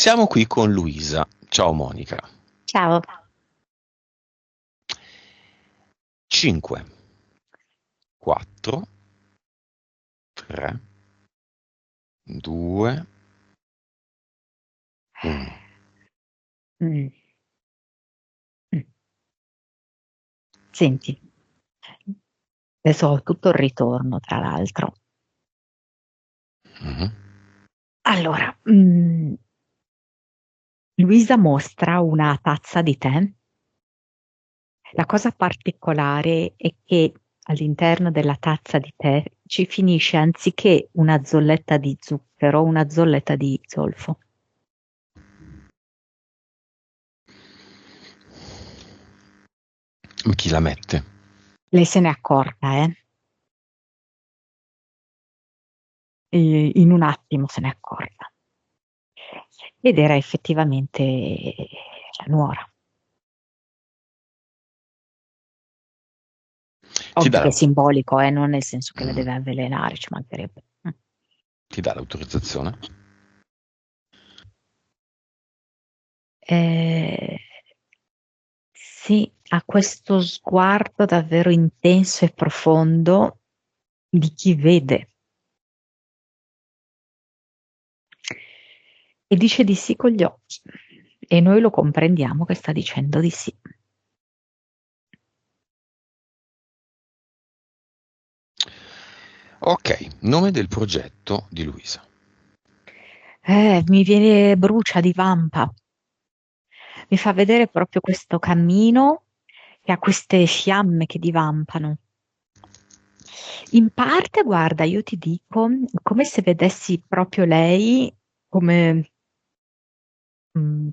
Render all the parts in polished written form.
Siamo qui con Luisa. Ciao Monica. Ciao. 5, 4, 3, 2, 1. Mm, mm. Senti, adesso ho tutto il ritorno, tra l'altro. Mhm. Allora, Luisa mostra una tazza di tè. La cosa particolare è che all'interno della tazza di tè ci finisce anziché una zolletta di zucchero, una zolletta di zolfo. Ma chi la mette? Lei se n'è accorta, eh? In un attimo se n'è accorta. Ed era effettivamente la nuora. Ti Ovvio dà, che è simbolico, non nel senso che la mm, deve avvelenare, ci mancherebbe. ti dà l'autorizzazione? Eh, sì, ha questo sguardo davvero intenso e profondo di chi vede e dice di sì con gli occhi. E noi lo comprendiamo che sta dicendo di sì. Ok, nome del progetto di Luisa. Mi viene brucia di vampa. Mi fa vedere proprio questo cammino che ha queste fiamme che divampano. In parte, guarda, io ti dico, come se vedessi proprio lei come,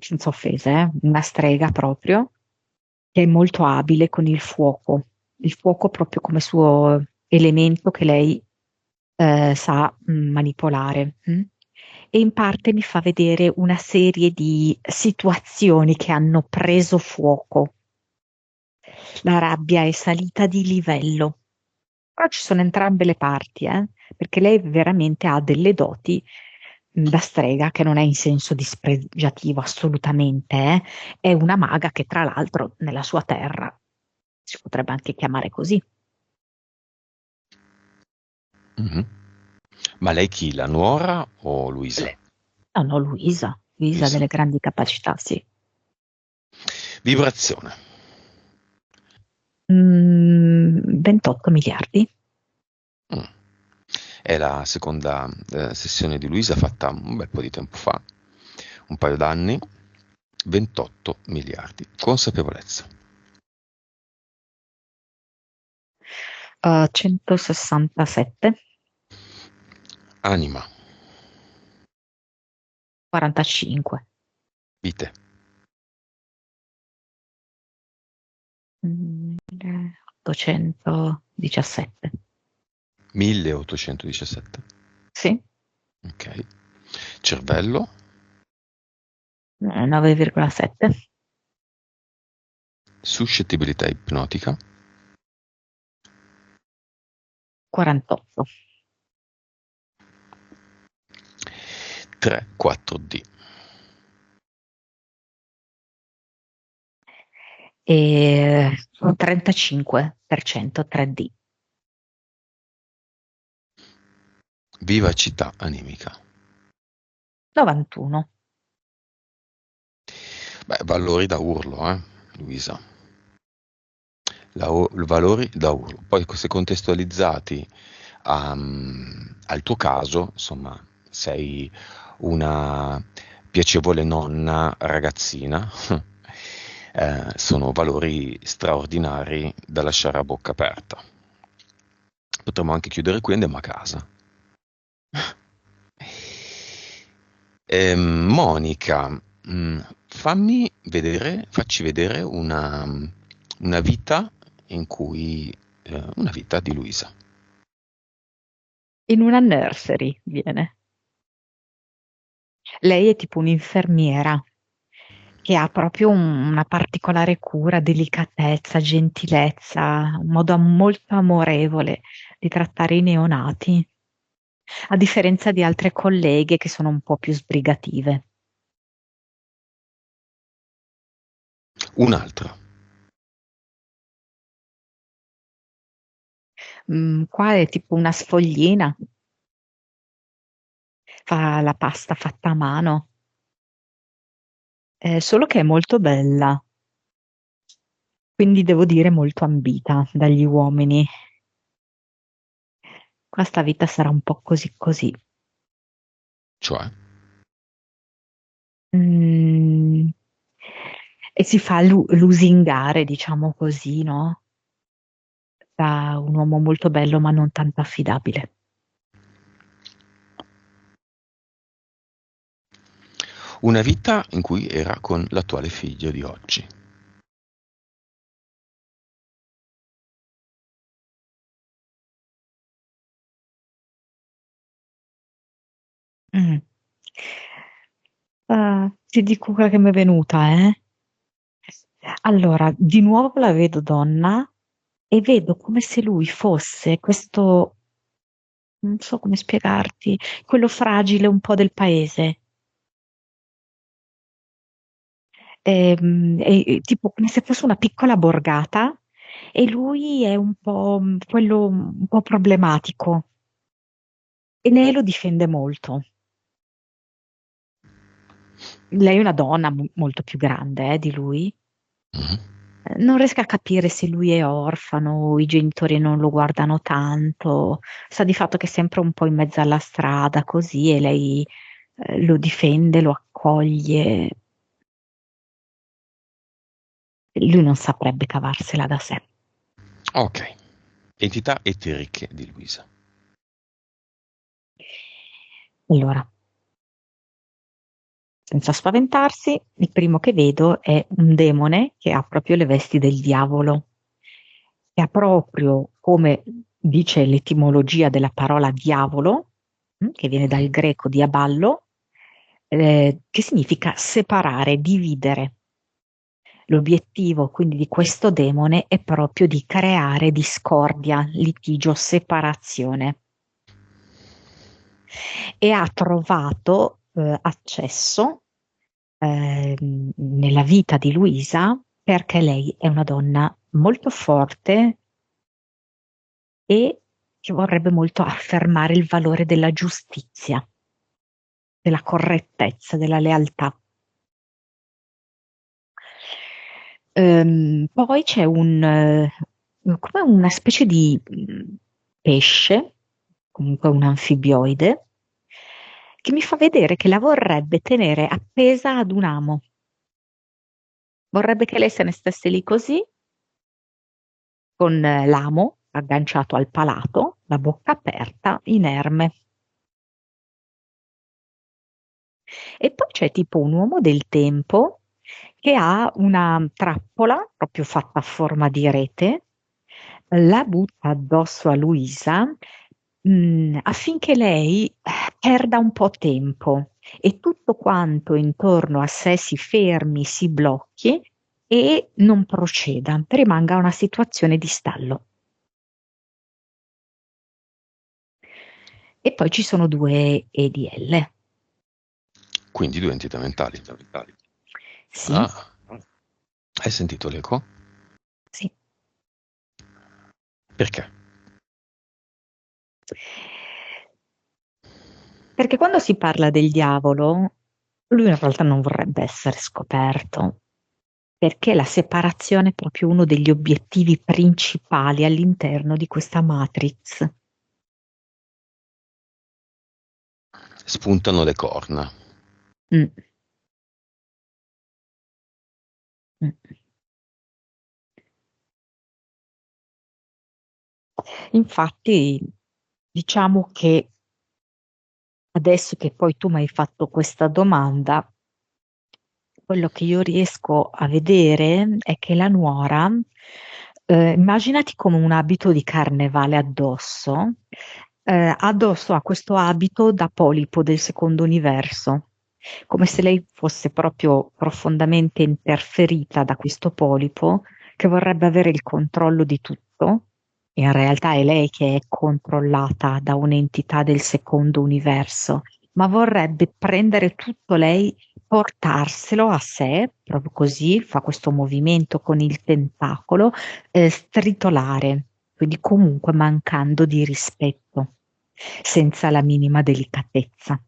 senza offese, una strega proprio, che è molto abile con il fuoco proprio come suo elemento che lei sa manipolare. E in parte mi fa vedere una serie di situazioni che hanno preso fuoco. La rabbia è salita di livello. Però ci sono entrambe le parti, perché lei veramente ha delle doti da strega che non è in senso dispregiativo assolutamente, eh. È una maga che tra l'altro nella sua terra si potrebbe anche chiamare così. Mhm. Ma lei chi? La nuora o Luisa? No, no, Luisa ha Luisa. delle grandi capacità, sì. Vibrazione. 28 miliardi. Mm. È la seconda sessione di Luisa fatta un bel po' di tempo fa, un paio d'anni, 28 miliardi. Consapevolezza. 167, Anima. 45. Vite. 817. 1817. Sì, Ok. Cervello. 9,7. Suscettibilità ipnotica. 48. 3-4D. E un 35% 3D. Vivacità animica. 91. Beh, valori da urlo, Luisa. Valori da urlo. Poi se contestualizzati al tuo caso, insomma, sei una piacevole nonna ragazzina, sono valori straordinari da lasciare a bocca aperta. Potremmo anche chiudere qui e andiamo a casa. Monica, facci vedere una vita una vita di Luisa. In una nursery viene. Lei è tipo un'infermiera che ha proprio una particolare cura, delicatezza, gentilezza, un modo molto amorevole di trattare i neonati, a differenza di altre colleghe che sono un po' più sbrigative. Un'altra. Qua è tipo una sfoglina, fa la pasta fatta a mano, solo che è molto bella, quindi devo dire molto ambita dagli uomini. Qua sta vita sarà un po' così così. Cioè, Mm, e si fa lusingare, diciamo così, no? Da un uomo molto bello ma non tanto affidabile. una vita in cui era con l'attuale figlio di oggi. Mm. Ti dico quella che mi è venuta, eh? Allora, di nuovo la vedo donna e vedo come se lui fosse questo, non so come spiegarti, quello fragile un po' del paese. Tipo come se fosse una piccola borgata e lui è un po' quello un po' problematico e lei lo difende molto. Lei è una donna molto più grande, di lui. Mhm. Non riesco a capire se lui è orfano, i genitori non lo guardano tanto, sa di fatto che è sempre un po' in mezzo alla strada così e lei lo difende, lo accoglie. Lui non saprebbe cavarsela da sé. Ok. Entità eteriche di Luisa. Allora, senza spaventarsi, il primo che vedo è un demone che ha proprio le vesti del diavolo, che ha proprio, come dice l'etimologia della parola diavolo, che viene dal Mhm. greco diaballo, che significa separare, dividere. L'obiettivo quindi di questo demone è proprio di creare discordia, litigio, separazione e ha trovato accesso nella vita di Luisa perché lei è una donna molto forte e che vorrebbe molto affermare il valore della giustizia, della correttezza, della lealtà. Poi c'è come una specie di pesce, comunque un anfibioide, che mi fa vedere che la vorrebbe tenere appesa ad un amo. Vorrebbe che lei se ne stesse lì così, con l'amo agganciato al palato, la bocca aperta, inerme. E poi c'è tipo un uomo del tempo che ha una trappola proprio fatta a forma di rete, la butta addosso a Luisa, affinché lei perda un po' tempo e tutto quanto intorno a sé si fermi, si blocchi e non proceda, rimanga una situazione di stallo. E poi ci sono due EDL. Quindi due entità mentali. Sì, Ah, hai sentito l'eco? sì. Perché? Perché quando si parla del diavolo, lui in realtà non vorrebbe essere scoperto, perché la separazione è proprio uno degli obiettivi principali all'interno di questa Matrix. Spuntano le corna. Mm, mm. Infatti, diciamo che adesso che poi tu mi hai fatto questa domanda, quello che io riesco a vedere è che la nuora, immaginati come un abito di carnevale addosso, addosso a questo abito da polipo del secondo universo, come se lei fosse proprio profondamente interferita da questo polipo che vorrebbe avere il controllo di tutto. In realtà è lei che è controllata da un'entità del secondo universo, ma vorrebbe prendere tutto lei, portarselo a sé, proprio così, fa questo movimento con il tentacolo, stritolare, quindi comunque mancando di rispetto, senza la minima delicatezza.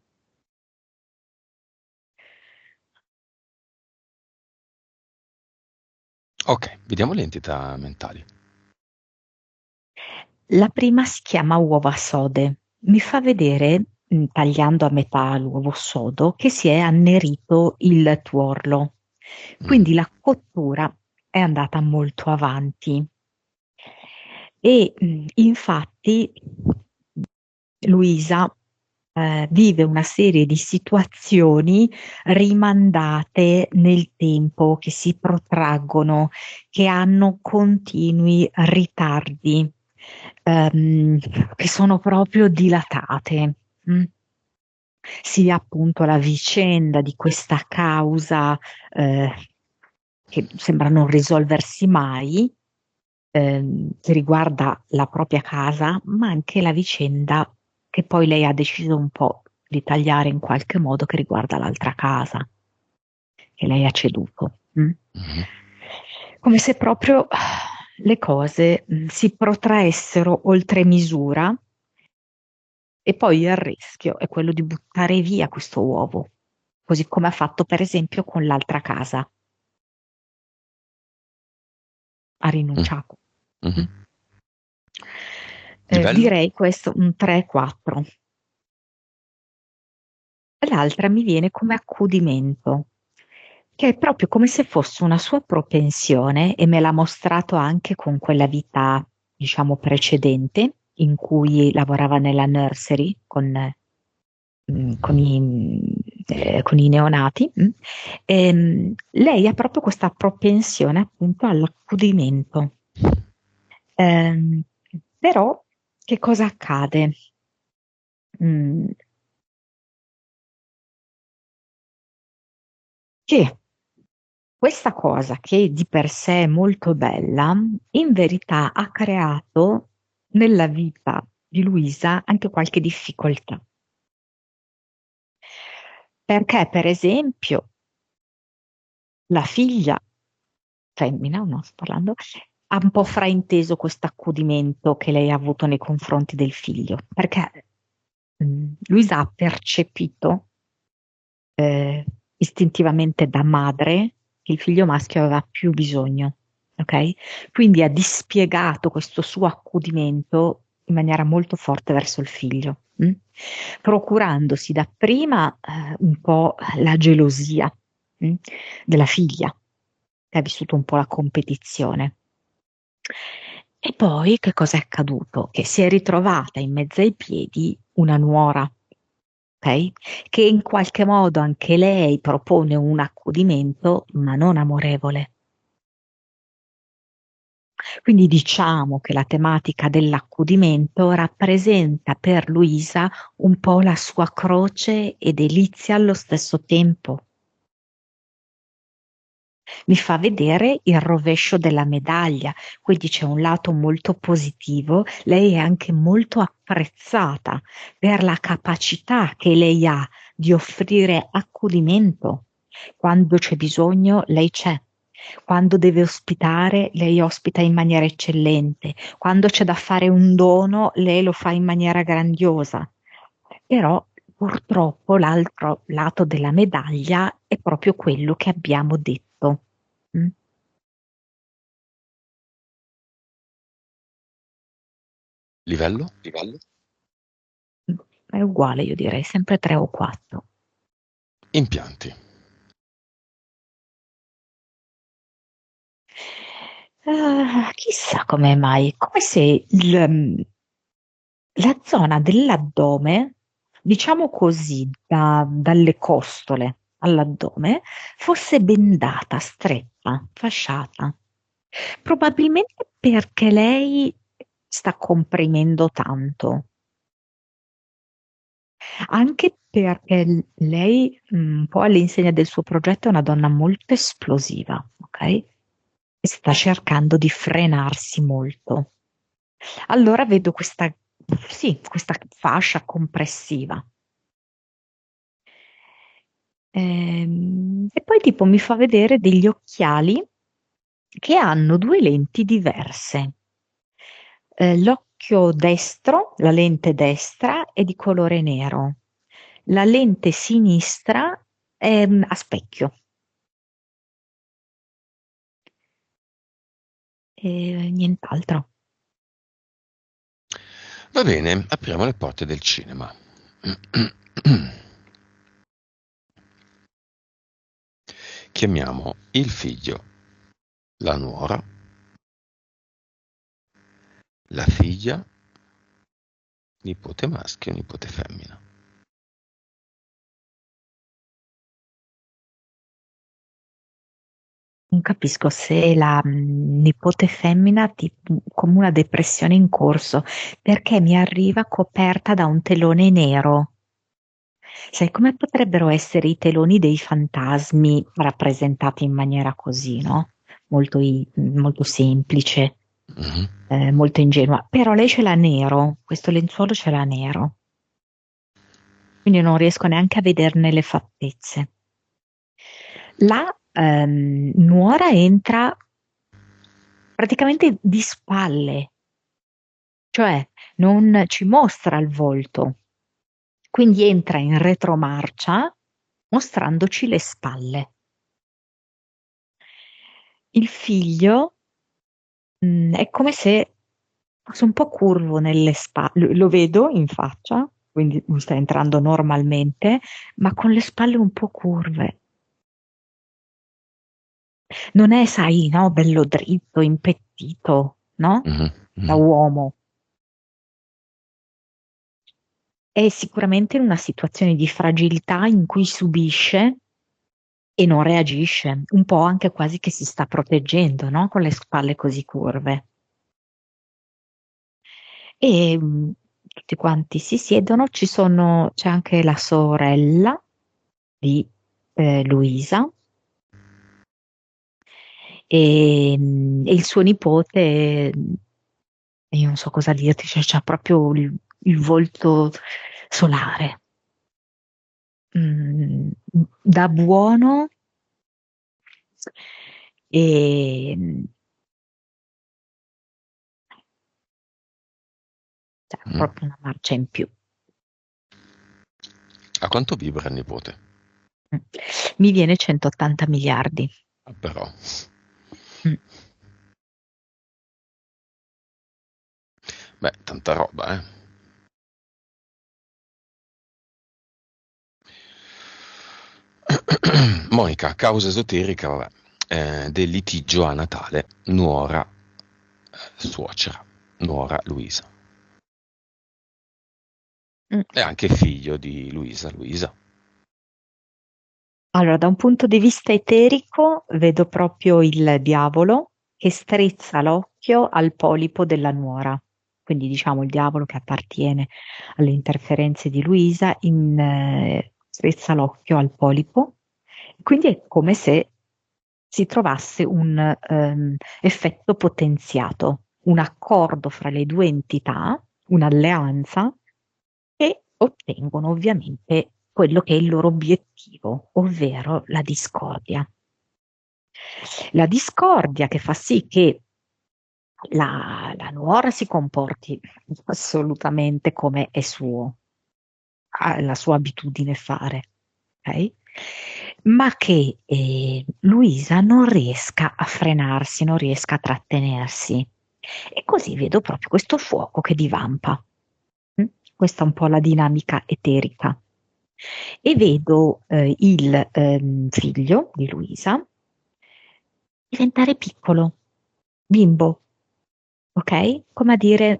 Ok, vediamo le entità mentali. La prima si chiama uova sode. Mi fa vedere, tagliando a metà l'uovo sodo, che si è annerito il tuorlo. Mm, Quindi la cottura è andata molto avanti. E infatti Luisa vive una serie di situazioni rimandate nel tempo, che si protraggono, che hanno continui ritardi, ehm, che sono proprio dilatate. mm. Sia appunto la vicenda di questa causa eh, che sembra non risolversi mai, che riguarda la propria casa, ma anche la vicenda che poi lei ha deciso un po' di tagliare in qualche modo, che riguarda l'altra casa che lei ha ceduto. mhm. Come se proprio le cose si protraessero oltre misura, e poi il rischio è quello di buttare via questo uovo, così come ha fatto per esempio con l'altra casa. Ha Mm, rinunciato. Mm. mhm. Livello? Direi questo un 3-4. L'altra mi viene come accudimento, che è proprio come se fosse una sua propensione, e me l'ha mostrato anche con quella vita, diciamo, precedente, in cui lavorava nella nursery con i neonati. Lei ha proprio questa propensione appunto all'accudimento. Ehm, Però che cosa accade? Mm, che questa cosa, che di per sé è molto bella, in verità ha creato nella vita di Luisa anche qualche difficoltà. Perché, per esempio, la figlia femmina, no, sto parlando, ha un po' frainteso questo accudimento che lei ha avuto nei confronti del figlio, perché Luisa ha percepito eh, istintivamente da madre che il figlio maschio aveva più bisogno, ok? Quindi ha dispiegato questo suo accudimento in maniera molto forte verso il figlio, procurandosi dapprima un po' la gelosia mh, della figlia, che ha vissuto un po' la competizione. E poi che cosa è accaduto? Che si è ritrovata in mezzo ai piedi una nuora, ok? Che in qualche modo anche lei propone un accudimento, ma non amorevole. Quindi diciamo che la tematica dell'accudimento rappresenta per Luisa un po' la sua croce e delizia allo stesso tempo. Mi fa vedere il rovescio della medaglia, quindi c'è un lato molto positivo. Lei è anche molto apprezzata per la capacità che lei ha di offrire accudimento. Quando c'è bisogno, lei c'è. Quando deve ospitare, lei ospita in maniera eccellente. Quando c'è da fare un dono, lei lo fa in maniera grandiosa. Però purtroppo l'altro lato della medaglia è proprio quello che abbiamo detto. Mm? Livello? Livello? È uguale, io direi, sempre 3 o 4. Impianti. Chissà come mai, come se la zona dell'addome, diciamo così, dalle costole all'addome, fosse bendata, stretta, fasciata. Probabilmente perché lei sta comprimendo tanto. Anche perché lei, un po' all'insegna del suo progetto, è una donna molto esplosiva, ok? E sta cercando di frenarsi molto. Allora vedo questa, sì, questa fascia compressiva. E poi tipo mi fa vedere degli occhiali che hanno due lenti diverse. L'occhio destro, la lente destra è di colore nero, la lente sinistra è a specchio. E nient'altro. Va bene, apriamo le porte del cinema. Chiamiamo il figlio, la nuora, la figlia, nipote maschio, nipote femmina. Non capisco se la nipote femmina come una depressione in corso, perché mi arriva coperta da un telone nero. Sai come potrebbero essere i teloni dei fantasmi rappresentati in maniera così, no? Molto semplice, Mhm. molto ingenua. Però lei ce l'ha nero, questo lenzuolo ce l'ha nero, quindi non riesco neanche a vederne le fattezze. La nuora entra praticamente di spalle, cioè non ci mostra il volto, quindi entra in retromarcia mostrandoci le spalle. Il figlio è come se fosse un po' curvo nelle spalle, lo vedo in faccia, quindi mi sta entrando normalmente, ma con le spalle un po' curve. Non è, sai, no, bello dritto, impettito, no? Mhm. Da Mhm. uomo. È sicuramente in una situazione di fragilità in cui subisce e non reagisce, un po' anche quasi che si sta proteggendo, no? Con le spalle così curve. E tutti quanti si siedono, c'è anche la sorella di Luisa e il suo nipote, io non so cosa dirti, cioè c'ha proprio il volto solare. Mm, da buono e cioè, Mhm. proprio una marcia in più. A quanto vibra il nipote? Mm. Mi viene 180 miliardi. Ah, però. Mm. Beh, tanta roba, eh. Monica, causa esoterica, vabbè. Del litigio a Natale, nuora, suocera, nuora Luisa. Mm. E anche figlio di Luisa, Luisa. Allora, da un punto di vista eterico, vedo proprio il diavolo che strizza l'occhio al polipo della nuora. Quindi, diciamo, il diavolo che appartiene alle interferenze di Luisa strizza l'occhio al polipo. Quindi è come se si trovasse un effetto potenziato, un accordo fra le due entità, un'alleanza e ottengono ovviamente quello che è il loro obiettivo, ovvero la discordia. La discordia che fa sì che la nuora si comporti assolutamente come è suo, ha la sua abitudine fare, ok? Ma che Luisa non riesca a frenarsi, non riesca a trattenersi. E così vedo proprio questo fuoco che divampa. Mm? Questa è un po' la dinamica eterica. E vedo il figlio di Luisa diventare piccolo, bimbo, ok? Come a dire,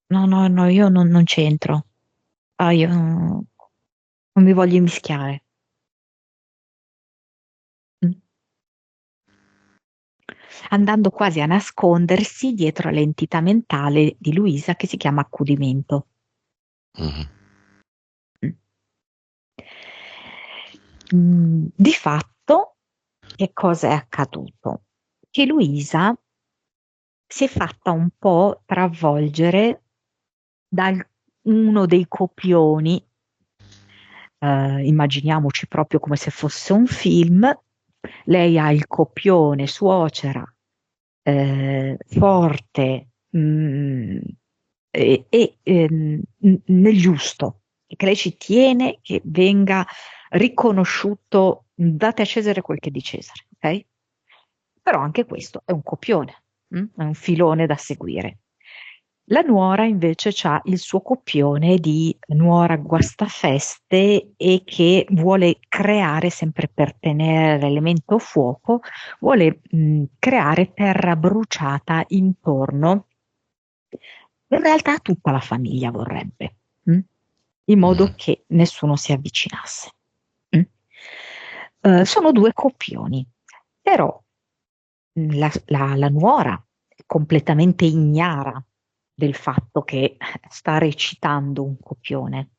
no, no, no, io non c'entro, ah, io non mi voglio mischiare. Mm. Andando quasi a nascondersi dietro all'entità mentale di Luisa che si chiama accudimento. Mhm. Mm. Di fatto, che cosa è accaduto? Che Luisa si è fatta un po' travolgere da uno dei copioni immaginiamoci proprio come se fosse un film, lei ha il copione suocera, forte, nel giusto, che lei ci tiene che venga riconosciuto, date a Cesare quel che è di Cesare, ok? Però anche questo è un copione, è un filone da seguire. La nuora invece ha il suo copione di nuora guastafeste e che vuole creare, sempre per tenere l'elemento fuoco, vuole creare terra bruciata intorno. In realtà tutta la famiglia vorrebbe, in modo Mm. che nessuno si avvicinasse. Mm. Sono due copioni, però la nuora è completamente ignara del fatto che sta recitando un copione.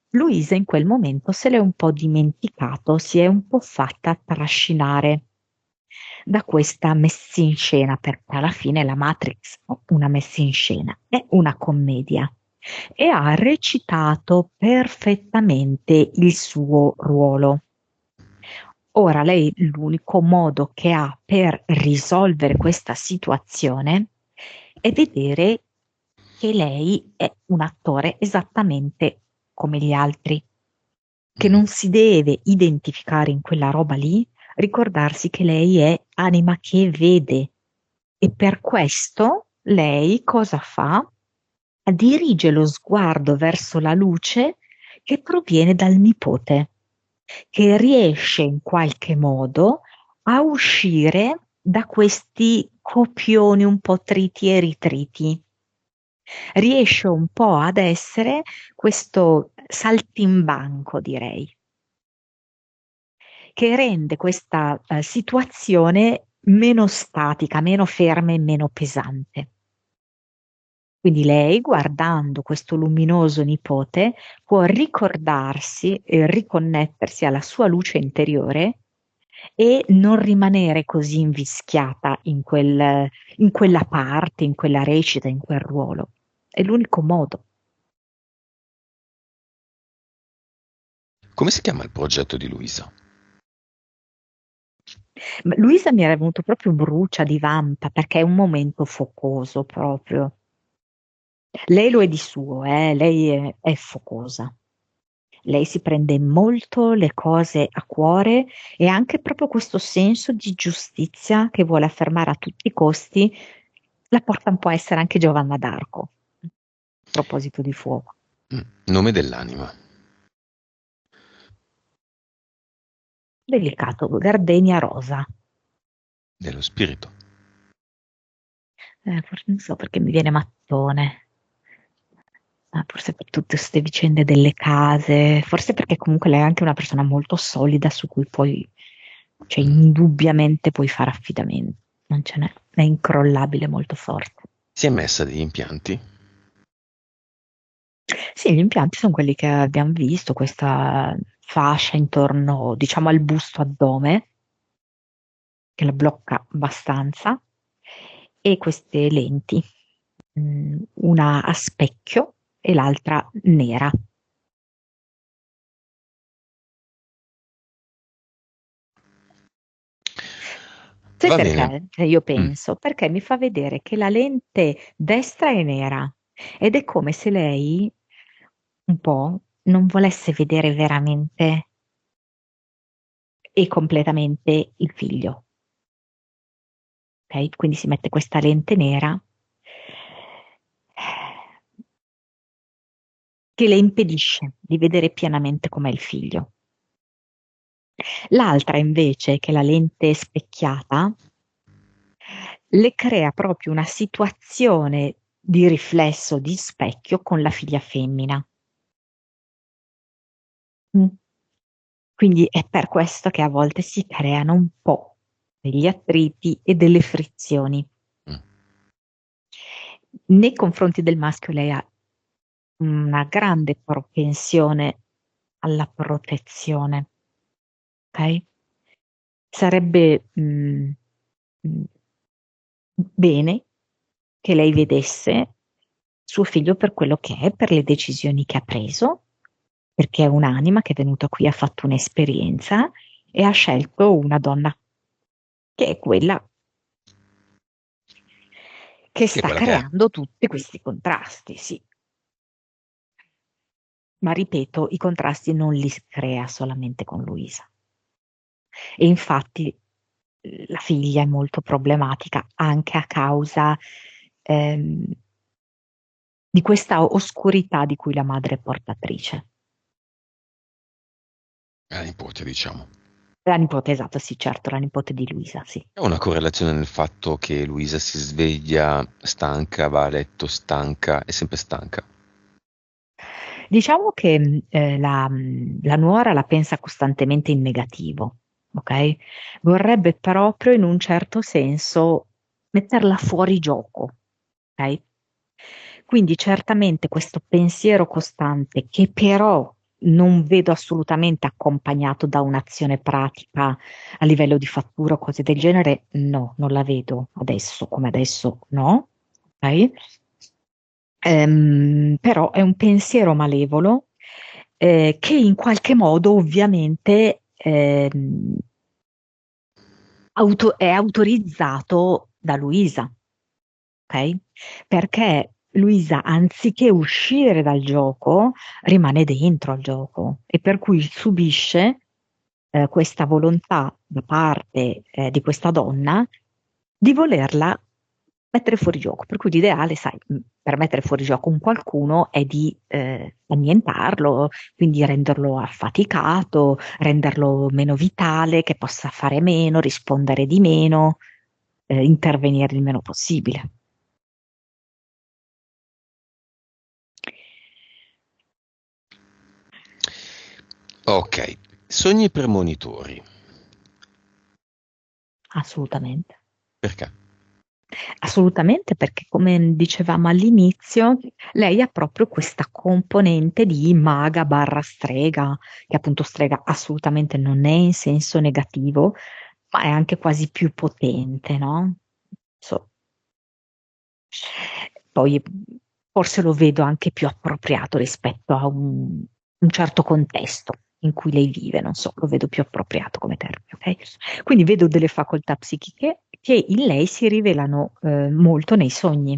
Luisa in quel momento se l'è un po' dimenticato, si è un po' fatta trascinare da questa messa in scena, perché alla fine la Matrix, una messa in scena, è una commedia e ha recitato perfettamente il suo ruolo. Ora lei l'unico modo che ha per risolvere questa situazione è vedere che lei è un attore esattamente come gli altri, che Mm. non si deve identificare in quella roba lì, ricordarsi che lei è anima che vede e per questo lei cosa fa? Dirige lo sguardo verso la luce che proviene dal nipote, che riesce in qualche modo a uscire da questi copioni un po' triti e ritriti. Riesce un po' ad essere questo saltimbanco, direi, che rende questa situazione meno statica, meno ferma e meno pesante. Quindi lei, guardando questo luminoso nipote, può ricordarsi e riconnettersi alla sua luce interiore e non rimanere così invischiata in quella parte, in quella recita, in quel ruolo. È l'unico modo. Come si chiama il progetto di Luisa? Ma Luisa mi era venuto proprio brucia di vampa perché è un momento focoso proprio. Lei lo è di suo, lei è focosa. Lei si prende molto le cose a cuore e anche proprio questo senso di giustizia che vuole affermare a tutti i costi la porta un po' a essere anche Giovanna d'Arco, a proposito di fuoco. Nome dell'anima, Delicato, gardenia rosa. dello spirito. Forse non so perché mi viene mattone. Forse per tutte queste vicende delle case, forse perché comunque lei è anche una persona molto solida su cui poi, cioè Mm. indubbiamente puoi fare affidamento, non ce n'è, è incrollabile, molto forte. Si è messa degli impianti? Sì, gli impianti sono quelli che abbiamo visto, questa fascia intorno, diciamo, al busto addome, che la blocca abbastanza, e queste lenti, una a specchio e l'altra nera. Sai Va bene. perché? Io Mm. penso, perché mi fa vedere che la lente destra è nera ed è come se lei un po' non volesse vedere veramente e completamente il figlio. Ok? Quindi si mette questa lente nera che le impedisce di vedere pienamente com'è il figlio. L'altra invece, che è la lente specchiata, le crea proprio una situazione di riflesso, di specchio con la figlia femmina. Mm. Quindi è per questo che a volte si creano un po' degli attriti e delle frizioni. Mm. Nei confronti del maschio lei ha una grande propensione alla protezione, ok? Sarebbe mm, bene che lei vedesse suo figlio per quello che è, per le decisioni che ha preso, perché è un'anima che è venuta qui, ha fatto un'esperienza e ha scelto una donna, che è quella che Che è sta quella che è. creando tutti questi contrasti, sì. Ma ripeto, i contrasti non li crea solamente con Luisa. E infatti la figlia è molto problematica anche a causa ehm, di questa oscurità di cui la madre è portatrice. È la nipote, diciamo. La nipote, esatto, sì, certo, la nipote di Luisa, sì. È una correlazione nel fatto che Luisa si sveglia stanca, va a letto stanca, è sempre stanca. Diciamo che la nuora la pensa costantemente in negativo, ok? Vorrebbe proprio in un certo senso metterla fuori gioco, ok? Quindi certamente questo pensiero costante che però non vedo assolutamente accompagnato da un'azione pratica a livello di fattura o cose del genere, no, non la vedo adesso come adesso, no, ok? Però è un pensiero malevolo che in qualche modo ovviamente è autorizzato da Luisa, ok? Perché Luisa, anziché uscire dal gioco, rimane dentro al gioco e per cui subisce questa volontà da parte di questa donna di volerla mettere fuori gioco. Per cui l'ideale, sai, per mettere fuori gioco un qualcuno è di annientarlo, quindi renderlo affaticato, renderlo meno vitale, che possa fare meno, rispondere di meno, intervenire il meno possibile. Ok, sogni premonitori. Assolutamente. Perché? Assolutamente, perché come dicevamo all'inizio, lei ha proprio questa componente di maga barra strega, che appunto strega assolutamente non è in senso negativo, ma è anche quasi più potente, no? So- Poi forse lo vedo anche più appropriato rispetto a un certo contesto in cui lei vive, non so, lo vedo più appropriato come termine, ok? Quindi vedo delle facoltà psichiche che in lei si rivelano molto nei sogni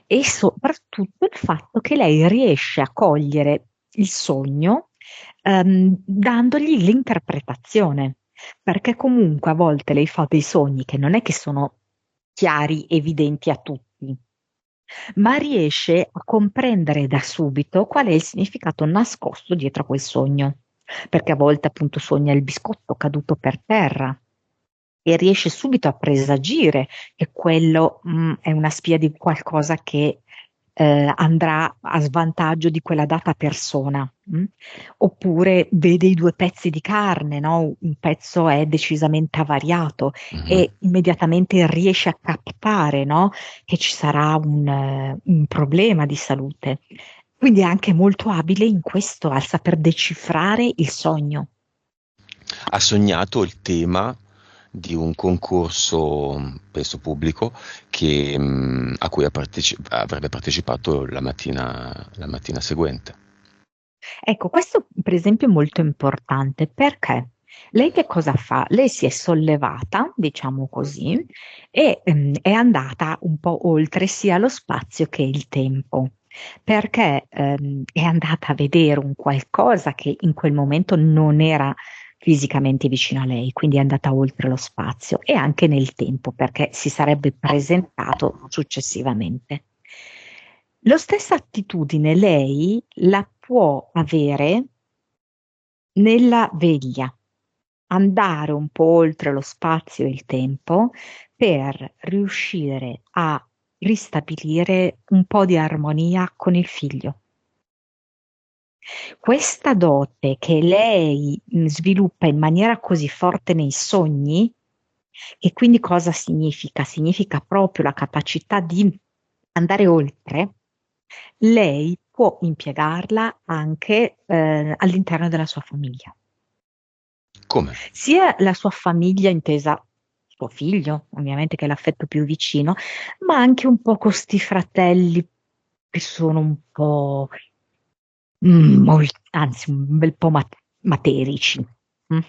e soprattutto il fatto che lei riesce a cogliere il sogno dandogli l'interpretazione, perché comunque a volte lei fa dei sogni che non è che sono chiari, evidenti a tutti, ma riesce a comprendere da subito qual è il significato nascosto dietro a quel sogno, perché a volte appunto sogna il biscotto caduto per terra e riesce subito a presagire che quello è una spia di qualcosa che andrà a svantaggio di quella data persona. Oppure vede i due pezzi di carne, no? Un pezzo è decisamente avariato Mhm. e immediatamente riesce a captare, no? Che ci sarà un problema di salute. Quindi è anche molto abile in questo, al saper decifrare il sogno. Ha sognato il tema di un concorso, penso pubblico, a cui avrebbe partecipato la mattina seguente. Ecco, questo per esempio è molto importante perché lei che cosa fa? Lei si è sollevata, diciamo così, e è andata un po' oltre sia lo spazio che il tempo, perché è andata a vedere un qualcosa che in quel momento non era fisicamente vicino a lei, quindi è andata oltre lo spazio e anche nel tempo, perché si sarebbe presentato successivamente. Lo stessa attitudine lei la può avere nella veglia, andare un po' oltre lo spazio e il tempo per riuscire a ristabilire un po' di armonia con il figlio. Questa dote che lei sviluppa in maniera così forte nei sogni, e quindi cosa significa? Significa proprio la capacità di andare oltre. Lei può impiegarla anche all'interno della sua famiglia. Come? Sia la sua famiglia intesa suo figlio, ovviamente che è l'affetto più vicino, ma anche un po' con sti fratelli che sono un po', anzi un bel po' materici, mm?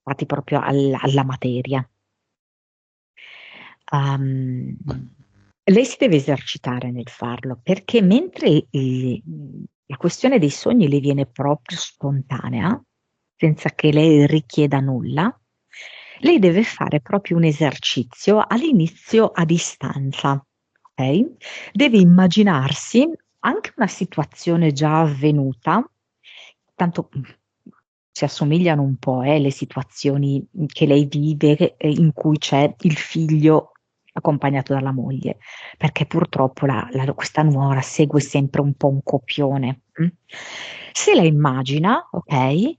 Fatti proprio alla materia. Um, Lei si deve esercitare nel farlo perché mentre la questione dei sogni le viene proprio spontanea, senza che lei richieda nulla, lei deve fare proprio un esercizio all'inizio a distanza, ok? Deve immaginarsi anche una situazione già avvenuta, tanto si assomigliano un po', le situazioni che lei vive in cui c'è il figlio accompagnato dalla moglie, perché purtroppo questa nuora segue sempre un po' un copione. Se la immagina, ok, e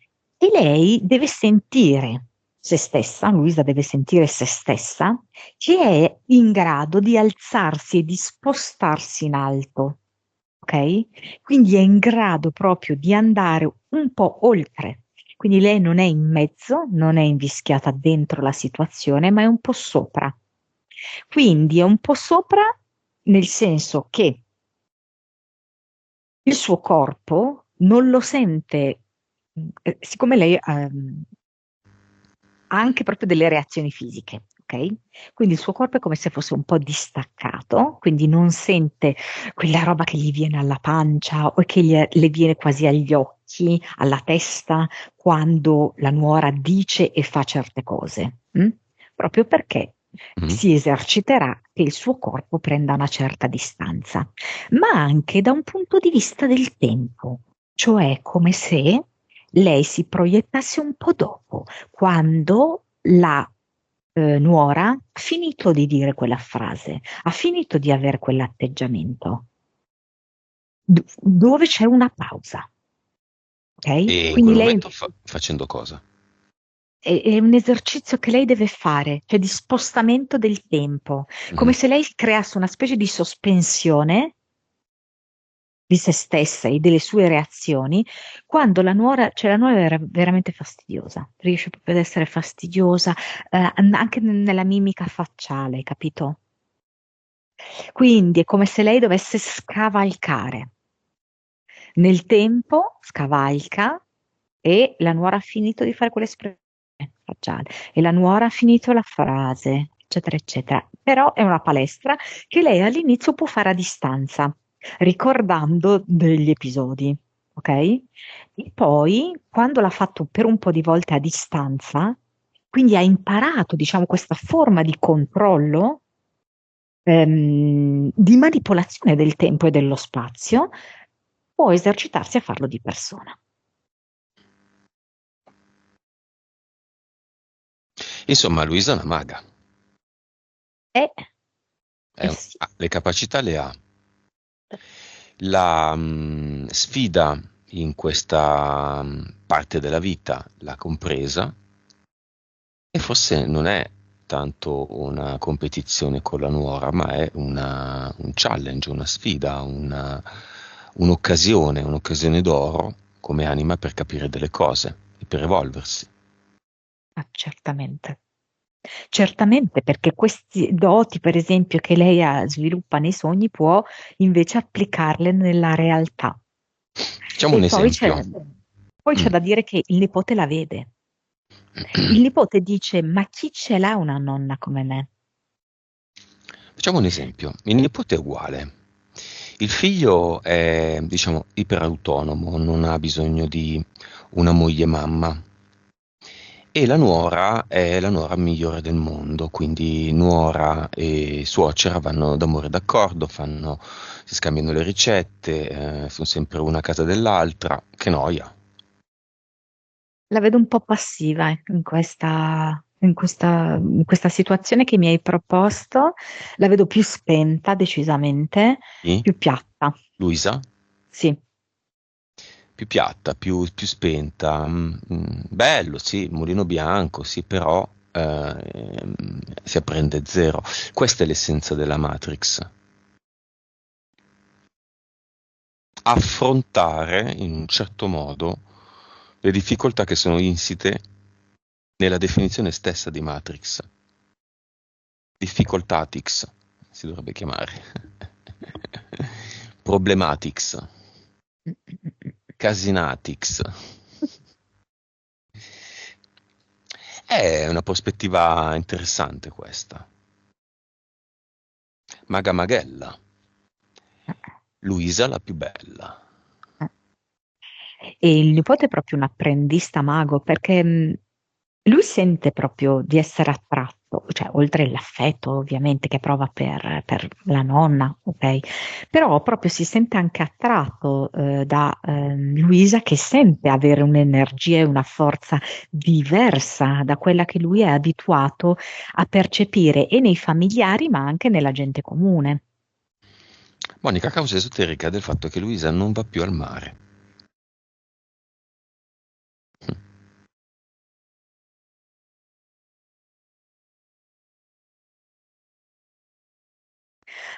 lei deve sentire se stessa, Luisa deve sentire se stessa, che è in grado di alzarsi e di spostarsi in alto, ok? Quindi è in grado proprio di andare un po' oltre. Quindi lei non è in mezzo, non è invischiata dentro la situazione, ma è un po' sopra. Quindi è un po' sopra nel senso che il suo corpo non lo sente, siccome lei ha anche proprio delle reazioni fisiche, ok? Quindi il suo corpo è come se fosse un po' distaccato, quindi non sente quella roba che gli viene alla pancia o che le viene quasi agli occhi, alla testa, quando la nuora dice e fa certe cose, proprio perché Mhm. si eserciterà che il suo corpo prenda una certa distanza, ma anche da un punto di vista del tempo, cioè come se lei si proiettasse un po' dopo, quando la nuora ha finito di dire quella frase, ha finito di avere quell'atteggiamento, dove c'è una pausa, ok? E in Quindi quel lei momento facendo cosa? è un esercizio che lei deve fare, cioè di spostamento del tempo, come Mhm. se lei creasse una specie di sospensione di se stessa e delle sue reazioni, quando la nuora, cioè la nuora era veramente fastidiosa, riesce proprio ad essere fastidiosa, anche nella mimica facciale, capito? Quindi è come se lei dovesse scavalcare. Nel tempo scavalca e la nuora ha finito di fare quell'espressione facciale e la nuora ha finito la frase, eccetera, eccetera. Però è una palestra che lei all'inizio può fare a distanza, ricordando degli episodi, ok? E poi, quando l'ha fatto per un po' di volte a distanza, quindi ha imparato, diciamo, questa forma di controllo, di manipolazione del tempo e dello spazio, può esercitarsi a farlo di persona. Insomma, Luisa è una maga, Eh, sì. le capacità le ha. La sfida in questa parte della vita l'ha compresa e forse non è tanto una competizione con la nuora, ma è un challenge, una sfida, un'occasione d'oro come anima per capire delle cose e per evolversi. Ah, certamente. Certamente, perché questi doti, per esempio, che lei sviluppa nei sogni, può invece applicarle nella realtà. Facciamo un E esempio. poi c'è Mm. da dire che il nipote la vede. Il nipote dice: Ma chi ce l'ha una nonna come me? Facciamo un esempio. Il nipote è uguale. Il figlio è, diciamo, iperautonomo, non ha bisogno di una moglie mamma. E la nuora è la nuora migliore del mondo, quindi nuora e suocera vanno d'amore d'accordo, si scambiano le ricette, sono sempre una a casa dell'altra. Che noia. La vedo un po' passiva in questa situazione che mi hai proposto. La vedo più spenta, decisamente, Sì? più piatta. Luisa? Sì. Più piatta, più spenta. Bello, sì, mulino bianco, sì, però si apprende zero. Questa è l'essenza della Matrix. Affrontare in un certo modo le difficoltà che sono insite nella definizione stessa di Matrix. Difficultatix si dovrebbe chiamare. Problematics. Casinatics. È una prospettiva interessante questa. Maga Magella, Luisa la più bella. E il nipote è proprio un apprendista mago perché lui sente proprio di essere attratto, cioè oltre l'affetto ovviamente che prova per la nonna, ok? Però proprio si sente anche attratto da Luisa che sente avere un'energia e una forza diversa da quella che lui è abituato a percepire e nei familiari ma anche nella gente comune. Monica, causa esoterica del fatto che Luisa non va più al mare.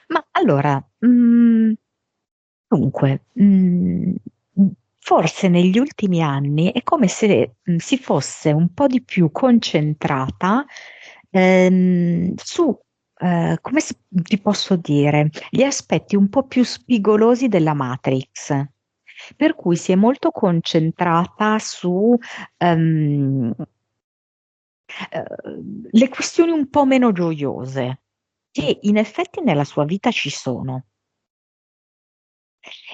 Ma allora, dunque, forse negli ultimi anni è come se si fosse un po' di più concentrata su, come ti posso dire, gli aspetti un po' più spigolosi della Matrix. Per cui si è molto concentrata su eh, le questioni un po' meno gioiose, che in effetti nella sua vita ci sono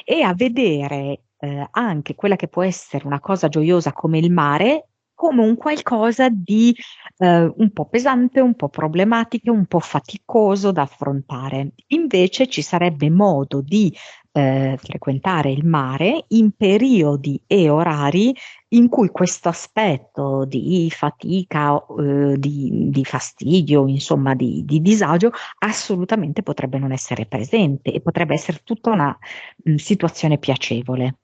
e a vedere anche quella che può essere una cosa gioiosa come il mare, come un qualcosa di un po' pesante, un po' problematico, un po' faticoso da affrontare. Invece ci sarebbe modo di frequentare il mare in periodi e orari in cui questo aspetto di fatica, di fastidio, insomma di disagio, assolutamente potrebbe non essere presente e potrebbe essere tutta una situazione piacevole.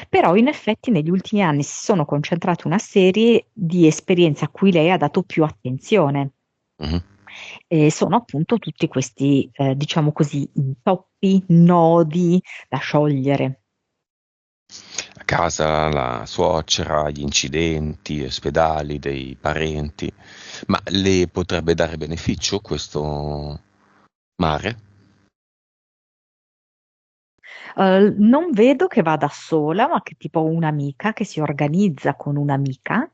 Però in effetti negli ultimi anni si sono concentrate una serie di esperienze a cui lei ha dato più attenzione. Mhm. E sono appunto tutti questi, diciamo così, intoppi, nodi da sciogliere. A casa, la suocera, gli incidenti, ospedali, dei parenti. Ma le potrebbe dare beneficio questo mare? Non vedo che vada sola, ma che tipo un'amica che si organizza con un'amica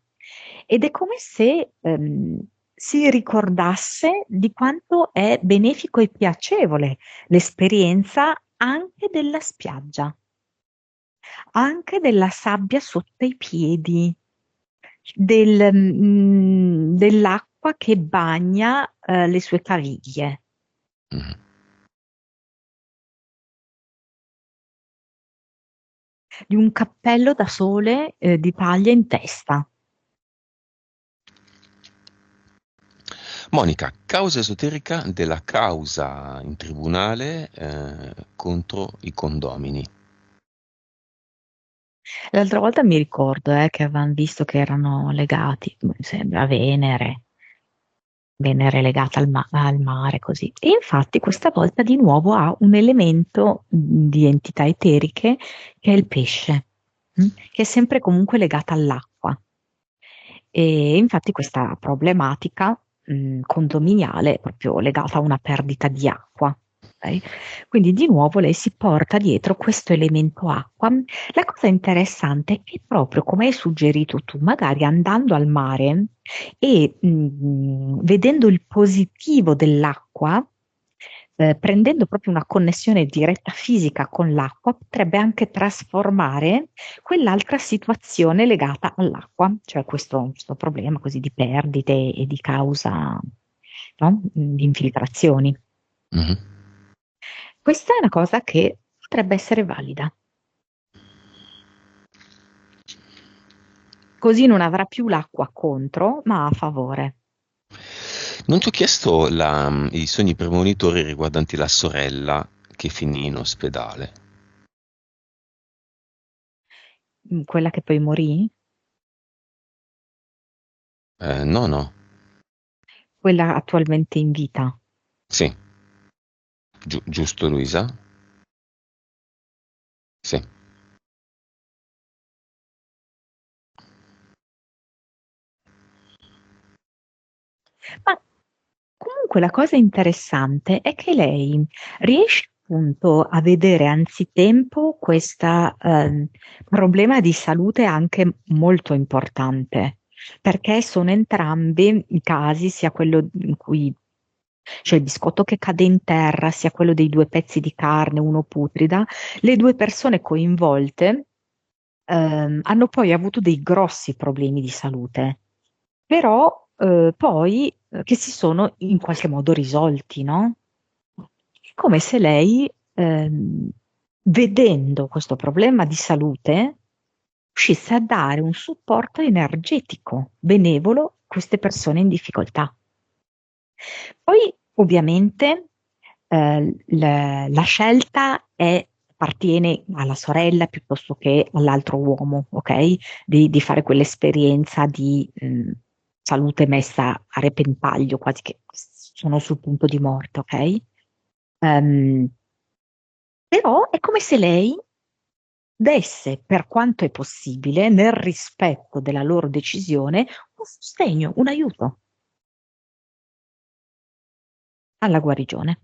ed è come se si ricordasse di quanto è benefico e piacevole l'esperienza anche della spiaggia, anche della sabbia sotto i piedi, dell'acqua che bagna le sue caviglie, Mhm. di un cappello da sole di paglia in testa. Monica, causa esoterica della causa in tribunale contro i condomini. L'altra volta mi ricordo che avevano visto che erano legati, mi sembra, a Venere, Venere legata al mare, così. E infatti questa volta di nuovo ha un elemento di entità eteriche che è il pesce, che è sempre comunque legata all'acqua. E infatti questa problematica condominiale è proprio legata a una perdita di acqua. Ok? Quindi di nuovo lei si porta dietro questo elemento acqua. La cosa interessante è che proprio come hai suggerito tu, magari andando al mare e vedendo il positivo dell'acqua, prendendo proprio una connessione diretta fisica con l'acqua, potrebbe anche trasformare quell'altra situazione legata all'acqua, cioè questo problema così di perdite e di causa, no? Di infiltrazioni. Mhm. Questa è una cosa che potrebbe essere valida. Così non avrà più l'acqua contro, ma a favore. Non ti ho chiesto i sogni premonitori riguardanti la sorella che finì in ospedale. Quella che poi morì, No, no, quella attualmente in vita. sì, giusto Luisa? Sì. Ma comunque la cosa interessante è che lei riesce appunto a vedere anzitempo questo problema di salute anche molto importante, perché sono entrambi i casi, sia quello in cui c'è il biscotto che cade in terra, sia quello dei due pezzi di carne, uno putrida, le due persone coinvolte hanno poi avuto dei grossi problemi di salute, però poi che si sono in qualche modo risolti, no? È come se lei, vedendo questo problema di salute, riuscisse a dare un supporto energetico benevolo a queste persone in difficoltà. Poi, ovviamente, la scelta appartiene alla sorella piuttosto che all'altro uomo, ok? Di fare quell'esperienza di salute messa a repentaglio, quasi che sono sul punto di morte, ok? Ehm, Però è come se lei desse, per quanto è possibile, nel rispetto della loro decisione, un sostegno, un aiuto alla guarigione.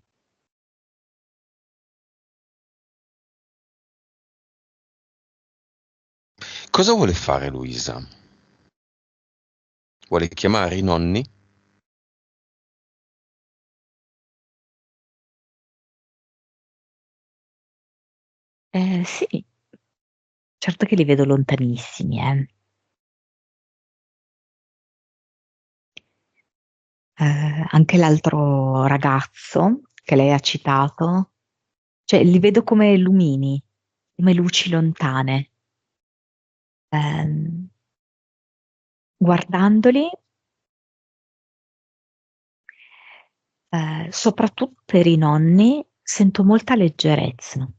Cosa vuole fare Luisa? Vuole chiamare i nonni? Sì, certo che li vedo lontanissimi, eh. Anche l'altro ragazzo che lei ha citato, cioè li vedo come lumini, come luci lontane. Ehm, Guardandoli, soprattutto per i nonni, sento molta leggerezza.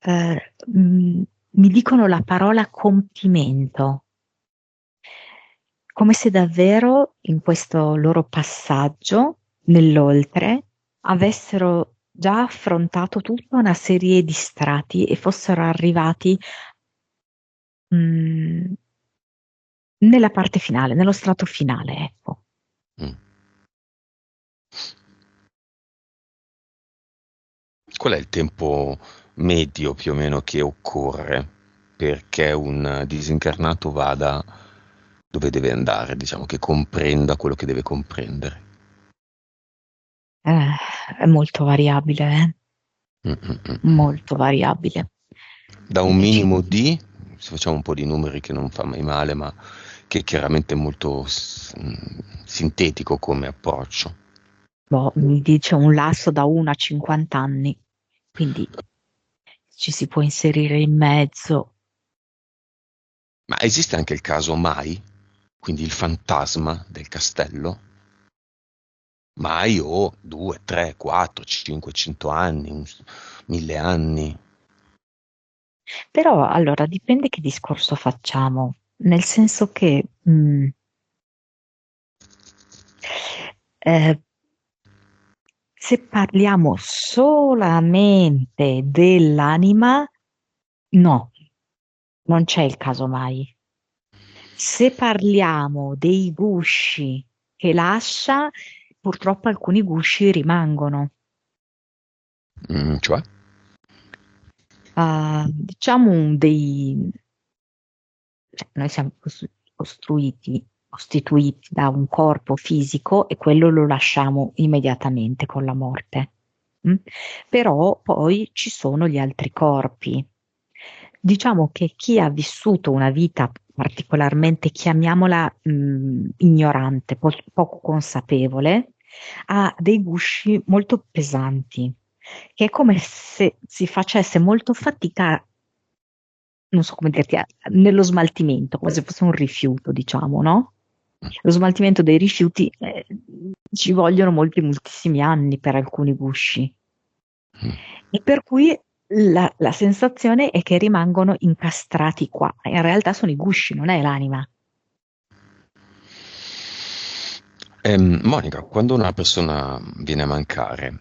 Mi dicono la parola compimento, come se davvero in questo loro passaggio nell'oltre avessero già affrontato tutta una serie di strati e fossero arrivati mh, nella parte finale, nello strato finale, ecco. Mm. Qual è il tempo medio più o meno che occorre perché un disincarnato vada dove deve andare, diciamo, che comprenda quello che deve comprendere? È molto variabile, Mm, mm, mm. molto variabile. Da un E ci- minimo di, se facciamo un po' di numeri che non fa mai male, ma che è chiaramente molto sintetico come approccio. boh, mi dice un lasso da 1 a 50 anni, quindi ci si può inserire in mezzo. Ma esiste anche il caso Mai, quindi il fantasma del castello? Mai o 2, 3, 4, 500 anni, 1000 anni. Però allora dipende che discorso facciamo, nel senso che eh, se parliamo solamente dell'anima, no, non c'è il caso mai. Se parliamo dei gusci che lascia, purtroppo alcuni gusci rimangono. Cioè? Diciamo cioè, noi siamo costituiti da un corpo fisico e quello lo lasciamo immediatamente con la morte. Mm? Però poi ci sono gli altri corpi. Diciamo che chi ha vissuto una vita particolarmente, chiamiamola, ignorante, poco consapevole, ha dei gusci molto pesanti, che è come se si facesse molto fatica, non so come dirti, nello smaltimento, come se fosse un rifiuto, diciamo, no? Lo smaltimento dei rifiuti, ci vogliono moltissimi anni per alcuni gusci. Mm. E per cui la sensazione è che rimangono incastrati qua. In realtà sono i gusci, non è l'anima. Monica, quando una persona viene a mancare,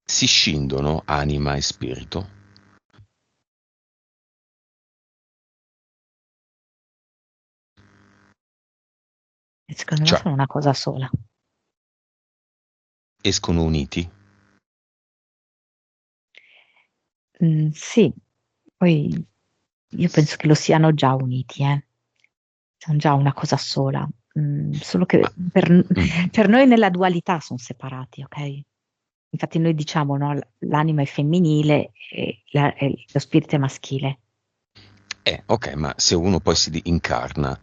si scindono anima e spirito? E secondo me Cioè, sono una cosa sola. escono uniti? Sì, poi io penso che lo siano già uniti, sono già una cosa sola. Solo Ma, che mm, per noi nella dualità sono separati, ok? Infatti noi diciamo, no, l'anima è femminile e lo spirito è maschile. ok, ma se uno poi si incarna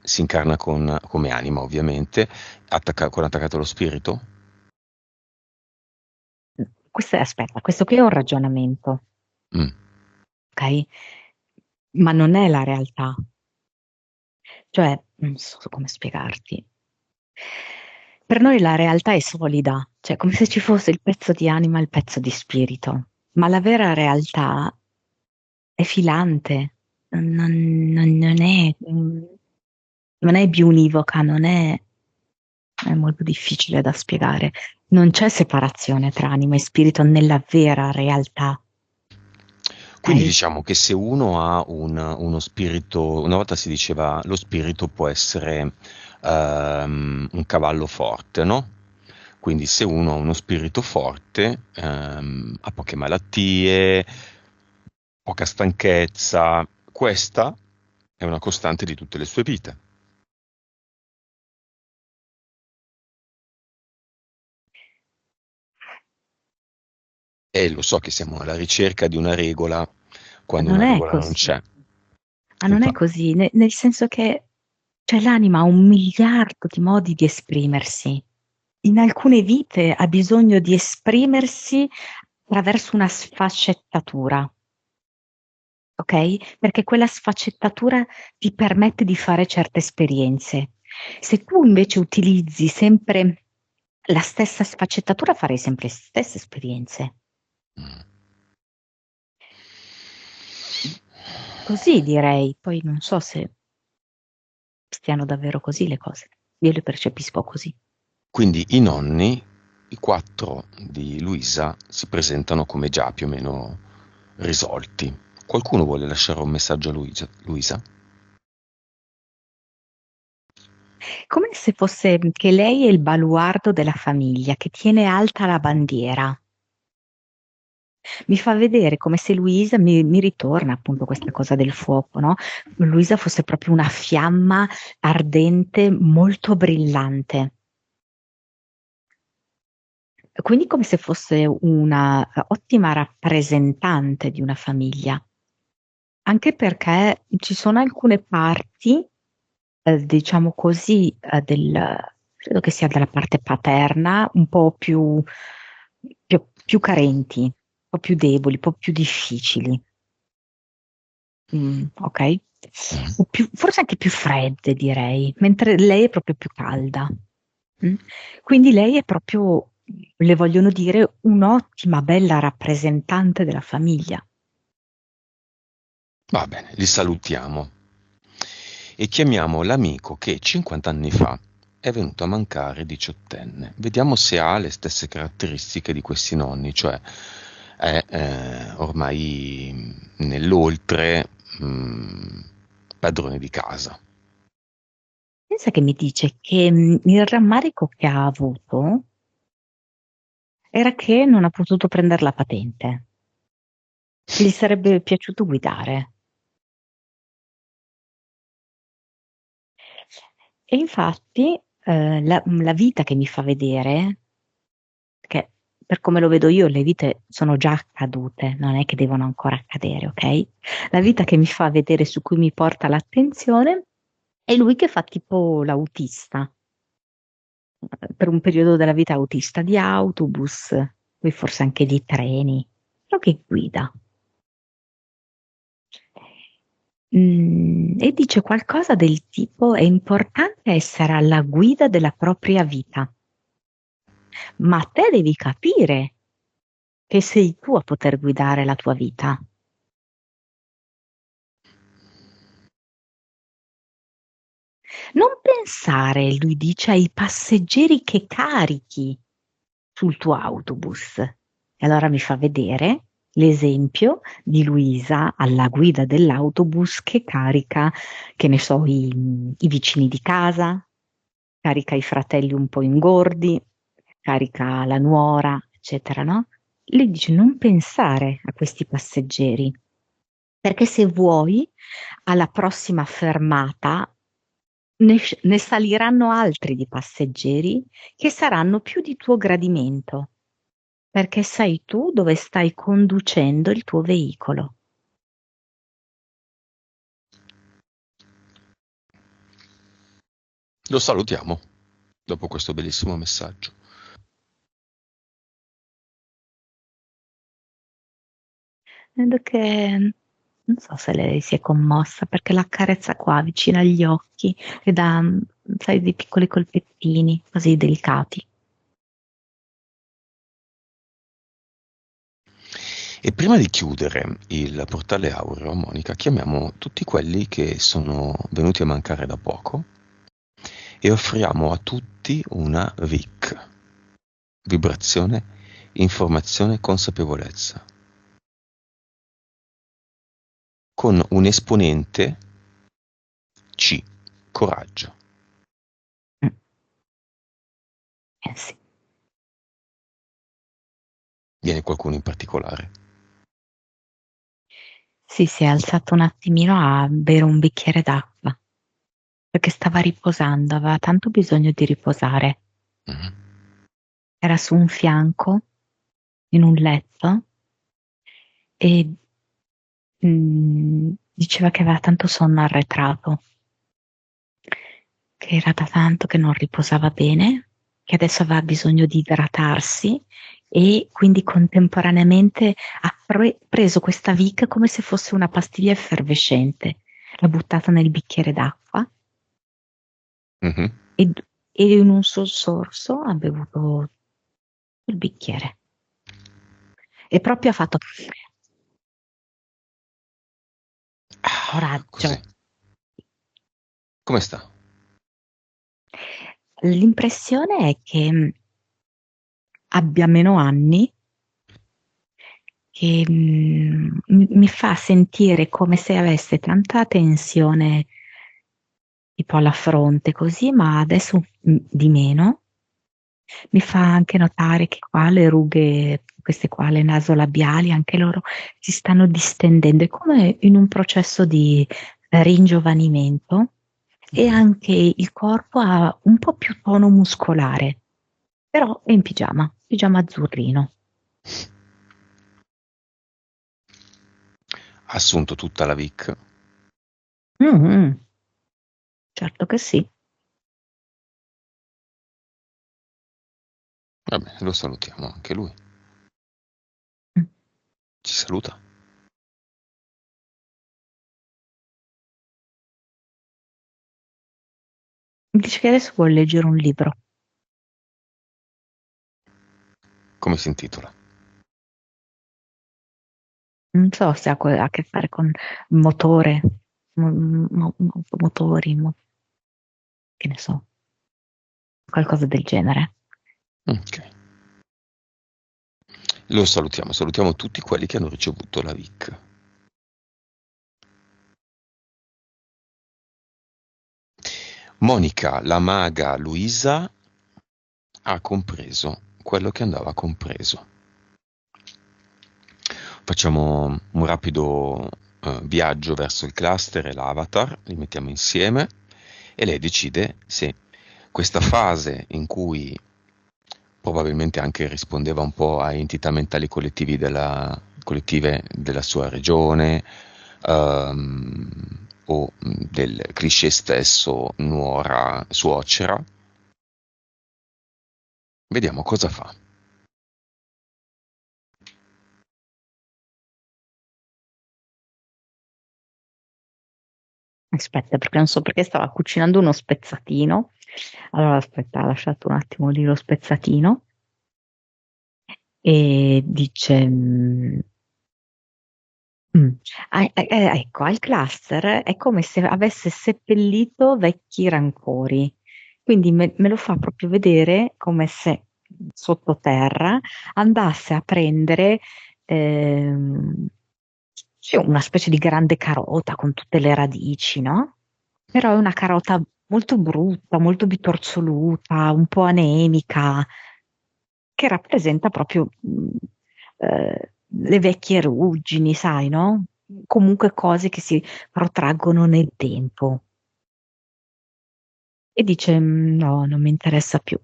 come anima, ovviamente, con attaccato allo spirito? Aspetta, questo qui è un ragionamento, Mm. ok? Ma non è la realtà. Cioè, non so come spiegarti. Per noi la realtà è solida, cioè come se ci fosse il pezzo di anima e il pezzo di spirito, ma la vera realtà è filante, non è biunivoca, è molto difficile da spiegare. Non c'è separazione tra anima e spirito nella vera realtà, Quindi ok? diciamo che se uno ha uno spirito, una volta si diceva lo spirito può essere un cavallo forte, no? Quindi se uno ha uno spirito forte, ha poche malattie, poca stanchezza, questa è una costante di tutte le sue vite. E lo so che siamo alla ricerca di una regola quando Non una è regola non così. c'è. Ma non è Infatti, così, nel senso che cioè, l'anima ha 1 miliardo di modi di esprimersi. In alcune vite ha bisogno di esprimersi attraverso una sfaccettatura, ok? Perché quella sfaccettatura ti permette di fare certe esperienze. Se tu invece utilizzi sempre la stessa sfaccettatura, farai sempre le stesse esperienze. mm. Così direi, poi non so se stiano davvero così le cose. Io le percepisco così. Quindi i nonni, i quattro di Luisa, si presentano come già più o meno risolti. Qualcuno vuole lasciare un messaggio a Luisa? Come se fosse che lei è il baluardo della famiglia, che tiene alta la bandiera. Mi fa vedere come se Luisa mi ritorna appunto questa cosa del fuoco, no? Luisa fosse proprio una fiamma ardente, molto brillante. Quindi come se fosse una ottima rappresentante di una famiglia. Anche perché ci sono alcune parti, diciamo così, credo che sia della parte paterna, un po' più carenti, un po' più deboli, un po' più difficili. Ok? Mm. Forse anche più fredde, direi, mentre lei è proprio più calda. Mm? Quindi lei è proprio, le vogliono dire, un'ottima, bella rappresentante della famiglia. Va bene, li salutiamo e chiamiamo l'amico che 50 anni fa è venuto a mancare diciottenne. Vediamo se ha le stesse caratteristiche di questi nonni, cioè è ormai nell'oltre padrone di casa. Pensa che mi dice che il rammarico che ha avuto era che non ha potuto prendere la patente, che gli sarebbe piaciuto guidare. E infatti la vita che mi fa vedere, che per come lo vedo io, le vite sono già accadute, non è che devono ancora accadere, ok? La vita che mi fa vedere, su cui mi porta l'attenzione, è lui che fa tipo l'autista, per un periodo della vita autista di autobus, poi forse anche di treni, però che guida. E dice qualcosa del tipo: è importante essere alla guida della propria vita, ma te devi capire che sei tu a poter guidare la tua vita. Non pensare, lui dice, ai passeggeri che carichi sul tuo autobus. E allora mi fa vedere l'esempio di Luisa alla guida dell'autobus che carica, che ne so, i vicini di casa, carica i fratelli un po' ingordi, carica la nuora, eccetera, no? lei dice non pensare a questi passeggeri, perché se vuoi, alla prossima fermata ne saliranno altri di passeggeri che saranno più di tuo gradimento, perché sai tu dove stai conducendo il tuo veicolo. Lo salutiamo dopo questo bellissimo messaggio. Vedo che non so se lei si è commossa perché l'accarezza qua vicino agli occhi e dà, sai, dei piccoli colpettini così delicati. E prima di chiudere il portale Aureo, Monica, chiamiamo tutti quelli che sono venuti a mancare da poco e offriamo a tutti una VIC, vibrazione, informazione, consapevolezza, con un esponente C, coraggio. Mm. Sì. Viene qualcuno in particolare? Sì, si è alzato un attimino a bere un bicchiere d'acqua perché stava riposando, aveva tanto bisogno di riposare. Mhm. Era su un fianco, in un letto, e diceva che aveva tanto sonno arretrato, che era da tanto che non riposava bene, che adesso aveva bisogno di idratarsi e quindi contemporaneamente ha preso questa Vic come se fosse una pastiglia effervescente, l'ha buttata nel bicchiere d'acqua Mhm. e, e in un sol sorso ha bevuto il bicchiere. E proprio ha fatto Ah, così. coraggio. Come sta? L'impressione è che abbia meno anni, che mi fa sentire come se avesse tanta tensione tipo alla fronte così, ma adesso di meno. Mi fa anche notare che qua le rughe, queste qua, le nasolabiali, anche loro si stanno distendendo, è come in un processo di ringiovanimento e Mhm. anche il corpo ha un po' più tono muscolare, però è in pigiama, pigiama azzurrino. Ha assunto tutta la VIC? Mhm, certo che sì. Vabbè, lo salutiamo anche lui. Mm. Ci saluta. Dice che adesso vuole leggere un libro. Come si intitola? Non so se ha a che fare con motore, motori, che ne so, qualcosa del genere. Ok. Lo salutiamo, salutiamo tutti quelli che hanno ricevuto la VIC. Monica, la maga Luisa, ha compreso quello che andava compreso. Facciamo un rapido viaggio verso il cluster e l'avatar, li mettiamo insieme e lei decide se questa fase in cui probabilmente anche rispondeva un po' a entità mentali collettive della sua regione, ehm, o del cliché stesso nuora, suocera. Vediamo cosa fa. Aspetta, perché non so perché stava cucinando uno spezzatino. Allora, aspetta, ha lasciato un attimo lì lo spezzatino e dice: mm, ecco, al cluster è come se avesse seppellito vecchi rancori. Quindi me lo fa proprio vedere come se sottoterra andasse a prendere ehm, sì, una specie di grande carota con tutte le radici, no? Però è una carota molto brutta, molto bitorzoluta, un po' anemica, che rappresenta proprio le vecchie ruggini, sai, no? Comunque cose che si protraggono nel tempo. E dice: No, non mi interessa più.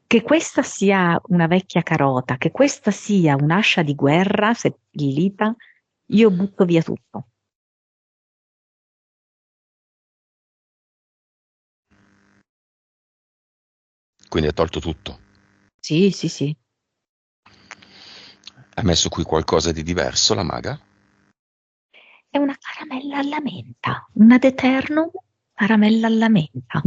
Che questa sia una vecchia carota, che questa sia un'ascia di guerra seppellita, io butto via tutto. Quindi ha tolto tutto. Sì, sì, sì. Ha messo qui qualcosa di diverso la maga? È una caramella alla menta, una ad eternum caramella alla menta.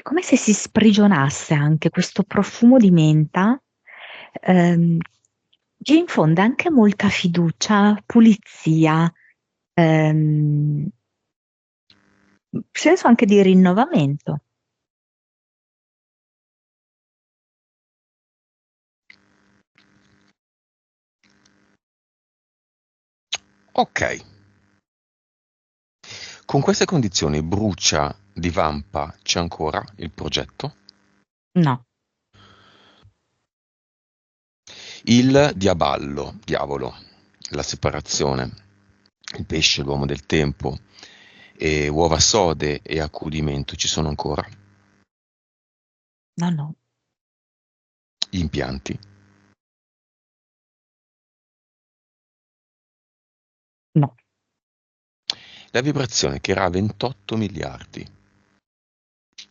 Come se si sprigionasse anche questo profumo di menta, ehm, che infonde anche molta fiducia, pulizia, ehm, senso anche di rinnovamento. Ok. Con queste condizioni brucia di vampa c'è ancora il progetto? No, Il diavolo, la separazione, il pesce, l'uomo del tempo, e uova sode e accudimento ci sono ancora? no, no, Gli impianti? no. La vibrazione che era a 28 miliardi.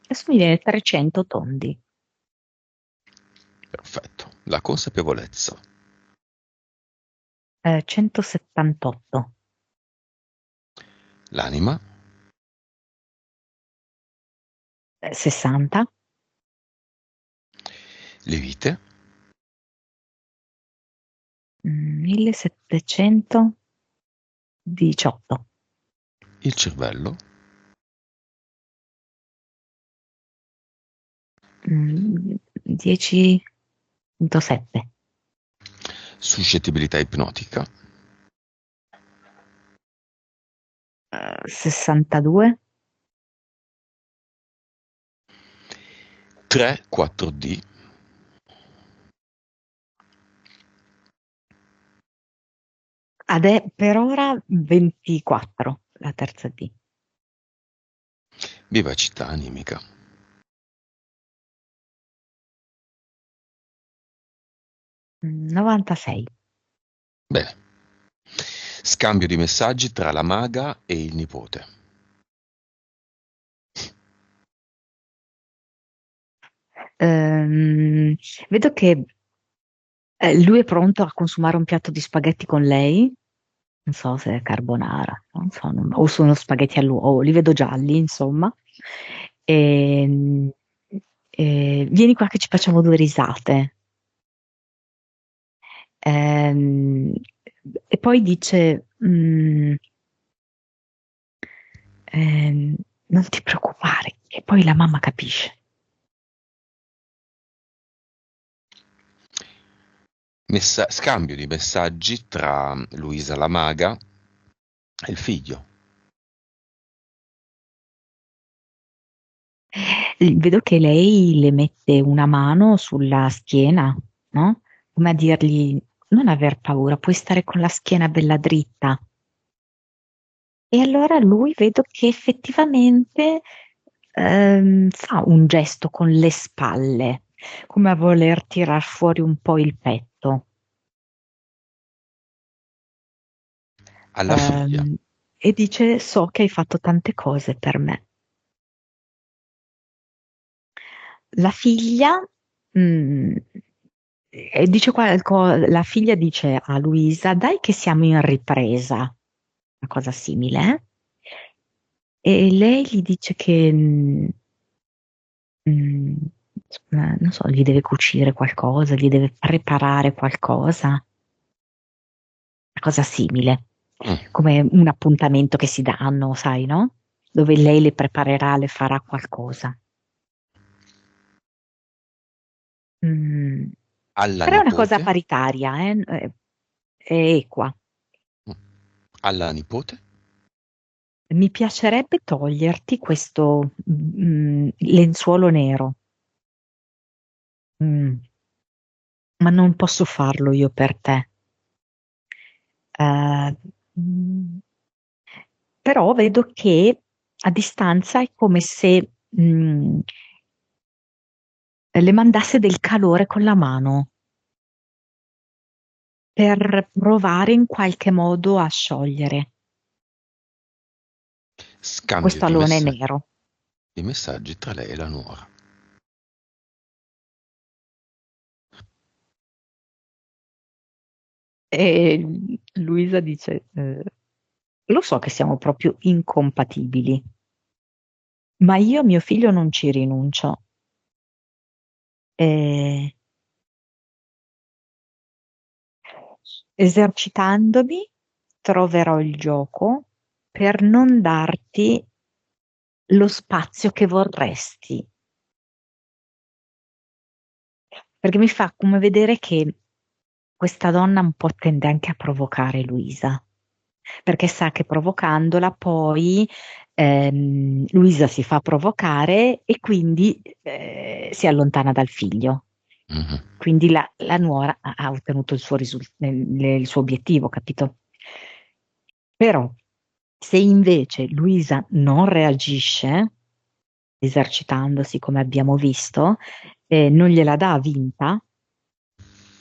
Adesso mi viene 300 tondi. Perfetto. La consapevolezza. 178. L'anima, 60. le vite, 1718. il cervello, 10.7. suscettibilità ipnotica, 62. 3-4D, Per ora 24, la terza D. vivacità animica. 96. Bene. Scambio di messaggi tra la maga e il nipote. Ehm, Vedo che lui è pronto a consumare un piatto di spaghetti con lei. Non so se è carbonara, non so, o sono spaghetti all'uovo, li vedo gialli, insomma. E, vieni qua che ci facciamo due risate. Ehm, e poi dice, ehm, non ti preoccupare, che poi la mamma capisce. Scambio di messaggi tra Luisa la maga e il figlio. Vedo che lei le mette una mano sulla schiena, no? Come a dirgli, non aver paura, puoi stare con la schiena bella dritta. E allora lui vedo che effettivamente fa un gesto con le spalle, come a voler tirar fuori un po' il petto. Alla figlia. Ehm, e dice: So che hai fatto tante cose per me. La figlia, mm, e dice la figlia dice a Luisa: Dai, che siamo in ripresa, una cosa simile, eh? E lei gli dice che, mm, non so, gli deve cucire qualcosa, gli deve preparare qualcosa, una cosa simile, Mm. come un appuntamento che si danno, sai, no? Dove lei le preparerà, le farà qualcosa. Mm, Alla Però è una cosa nipote. paritaria, è equa. Mm. Alla nipote. mi piacerebbe toglierti questo lenzuolo nero. Mm, ma non posso farlo io per te. Eh, mm, Però vedo che a distanza è come se le mandasse del calore con la mano per provare in qualche modo a sciogliere Scambio questo alone nero. di messaggi tra lei e la nuora. E Luisa dice, lo so che siamo proprio incompatibili, ma io a mio figlio non ci rinuncio. E esercitandomi troverò il gioco per non darti lo spazio che vorresti, perché mi fa come vedere che questa donna un po' tende anche a provocare Luisa, perché sa che provocandola poi Luisa si fa provocare e quindi si allontana dal figlio. Mhm. Quindi la nuora ha ottenuto il suo obiettivo, capito? Però se invece Luisa non reagisce, esercitandosi come abbiamo visto, non gliela dà vinta,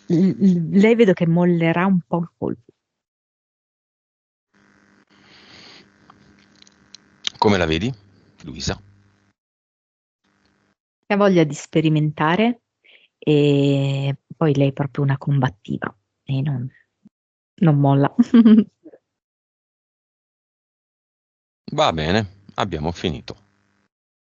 lei vedo che mollerà un po' il colpo. Come la vedi, Luisa? Ha voglia di sperimentare e poi lei è proprio una combattiva e non molla. Va bene, abbiamo finito.